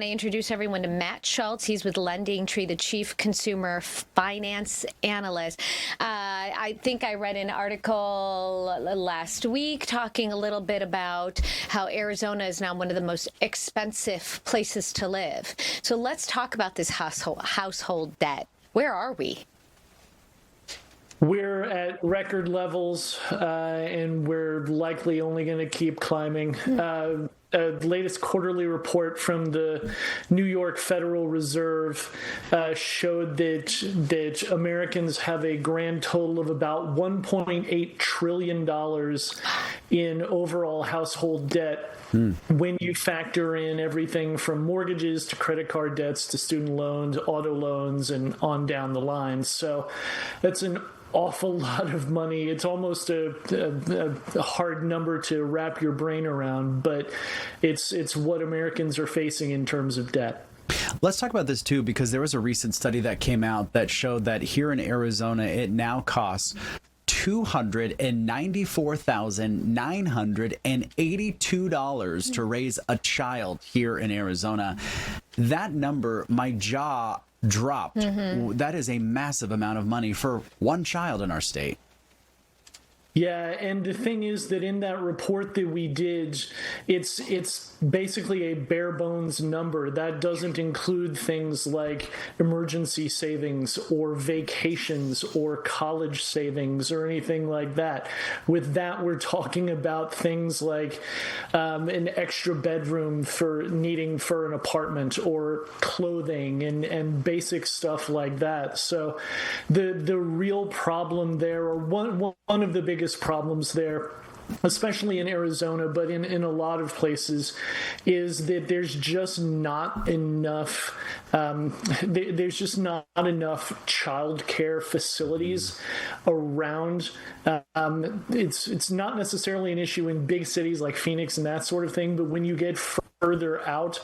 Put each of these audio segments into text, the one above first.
I introduce everyone to Matt Schulz. He's with LendingTree, the Chief Consumer Finance Analyst. I think I read an article last week talking a little bit about how Arizona is now one of the most expensive places to live. So let's talk about this household debt. Where are we? We're at record levels, and we're likely only going to keep climbing. Latest quarterly report from the New York Federal Reserve showed that Americans have a grand total of about $1.8 trillion in overall household debt. When you factor in everything from mortgages to credit card debts to student loans, auto loans, and on down the line. So that's an awful lot of money. It's almost a hard number to wrap your brain around, but it's what Americans are facing in terms of debt. Let's talk about this too, because there was a recent study that came out that showed that here in Arizona, it now costs $294,982 to raise a child here in Arizona. That number, my jaw dropped. That is a massive amount of money for one child in our state. Yeah, and the thing is that in that report that we did, it's basically a bare bones number. That doesn't include things like emergency savings or vacations or college savings or anything like that. With that, we're talking about things like an extra bedroom for needing for an apartment or clothing and basic stuff like that. So the real problem there, or one of the biggest problems there, especially in Arizona, but in a lot of places, is that there's just not enough childcare facilities around. It's not necessarily an issue in big cities like Phoenix and that sort of thing, but when you get further out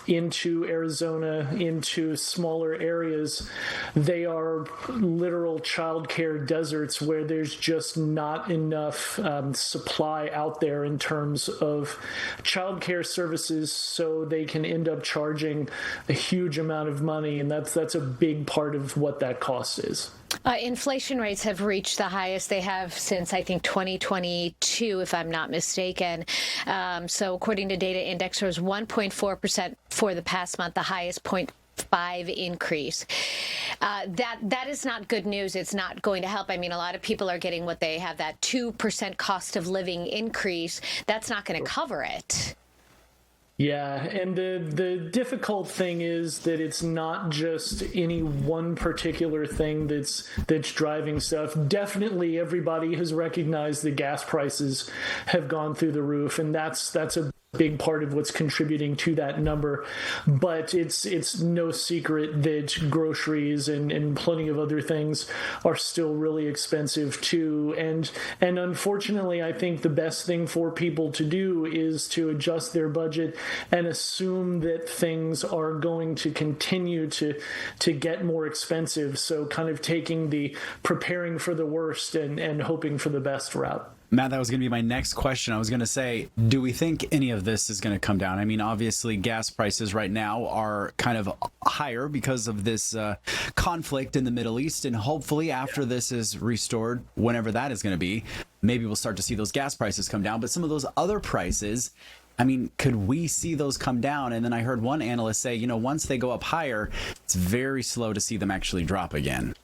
into Arizona, into smaller areas, they are literal childcare deserts where there's just not enough supply out there in terms of childcare services, so they can end up charging a huge amount of money, and that's a big part of what that cost is. Inflation rates have reached the highest they have since, I think, 2022, if I'm not mistaken. So according to data, index was 1.4% for the past month, the highest 0.5 increase. That is not good news. It's not going to help. I mean, a lot of people are getting what they have, that 2% cost of living increase. That's not going to cover it. Yeah, and the difficult thing is that it's not just any one particular thing that's driving stuff. Definitely everybody has recognized that gas prices have gone through the roof, and that's a big part of what's contributing to that number. But it's no secret that groceries and plenty of other things are still really expensive too. And unfortunately, I think the best thing for people to do is to adjust their budget and assume that things are going to continue to get more expensive. So kind of taking the preparing for the worst and hoping for the best route. Matt, that was going to be my next question. I was going to say, do we think any of this is going to come down? I mean, obviously, gas prices right now are kind of higher because of this conflict in the Middle East. And hopefully after this is restored, whenever that is going to be, maybe we'll start to see those gas prices come down. But some of those other prices, I mean, could we see those come down? And then I heard one analyst say, once they go up higher, it's very slow to see them actually drop again.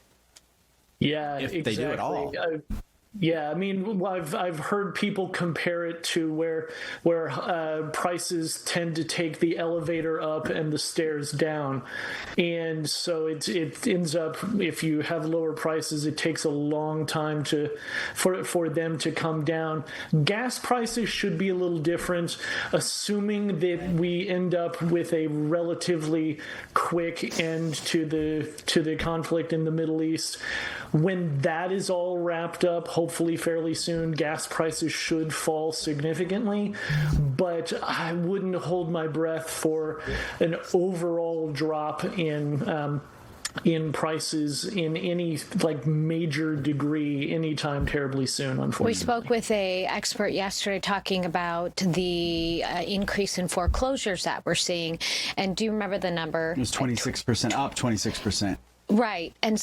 Yeah, if exactly. They do at all. Yeah, I mean, I've heard people compare it to where prices tend to take the elevator up and the stairs down, and so it ends up, if you have lower prices, it takes a long time for them to come down. Gas prices should be a little different, assuming that we end up with a relatively quick end to the conflict in the Middle East. When that is all wrapped up, hopefully fairly soon, gas prices should fall significantly, but I wouldn't hold my breath for an overall drop in in prices in any like major degree anytime terribly soon, unfortunately. We spoke with a expert yesterday talking about the increase in foreclosures that we're seeing. And do you remember the number? It was 26%, up 26%. Right. And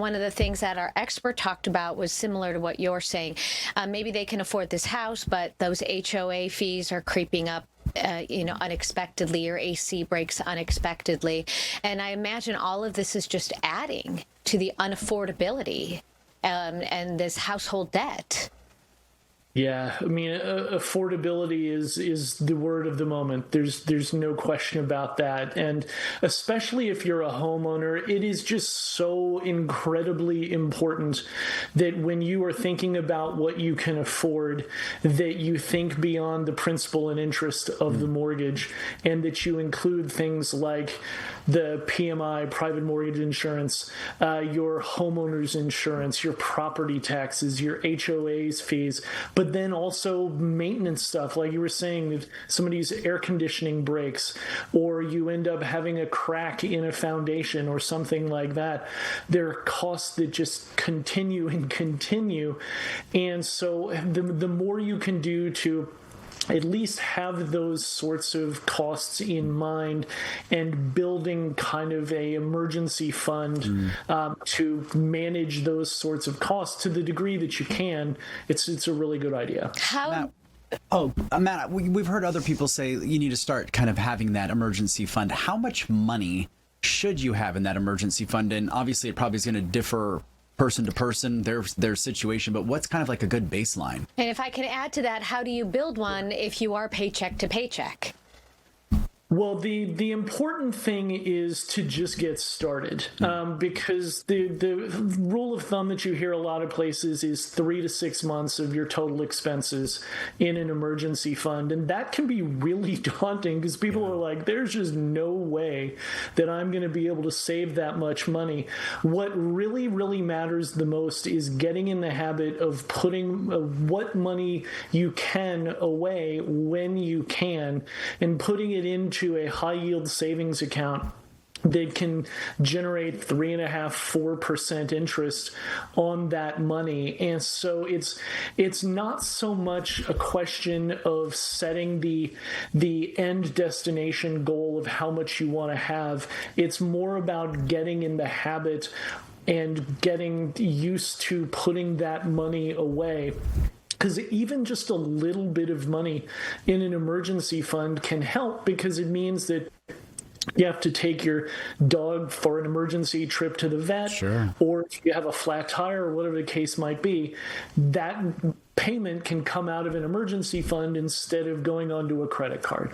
one of the things that our expert talked about was similar to what you're saying. Maybe they can afford this house, but those HOA fees are creeping up unexpectedly, or AC breaks unexpectedly. And I imagine all of this is just adding to the unaffordability and this household debt. Yeah, I mean, affordability is the word of the moment. There's no question about that. And especially if you're a homeowner, it is just so incredibly important that when you are thinking about what you can afford, that you think beyond the principal and interest of the mortgage, and that you include things like the PMI, private mortgage insurance, your homeowner's insurance, your property taxes, your HOA's fees, but then also maintenance stuff. Like you were saying, if somebody's air conditioning breaks, or you end up having a crack in a foundation or something like that, there are costs that just continue and continue. And so the more you can do to at least have those sorts of costs in mind, and building kind of a emergency fund to manage those sorts of costs to the degree that you can, it's a really good idea. Matt, we've heard other people say you need to start kind of having that emergency fund. How much money should you have in that emergency fund? And obviously it probably is going to differ person to person, their situation, but what's kind of like a good baseline? And if I can add to that, how do you build one if you are paycheck to paycheck? Well, the important thing is to just get started, because the rule of thumb that you hear a lot of places is 3 to 6 months of your total expenses in an emergency fund. And that can be really daunting, because people are like, there's just no way that I'm going to be able to save that much money. What really, really matters the most is getting in the habit of putting what money you can away when you can, and putting it into a high yield savings account that can generate 3.5–4% interest on that money. And so it's not so much a question of setting the end destination goal of how much you want to have. It's more about getting in the habit and getting used to putting that money away. Because even just a little bit of money in an emergency fund can help, because it means that you have to take your dog for an emergency trip to the vet, sure, or if you have a flat tire or whatever the case might be, that payment can come out of an emergency fund instead of going onto a credit card.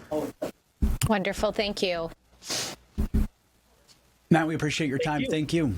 Wonderful. Thank you. Matt, we appreciate your time. Thank you.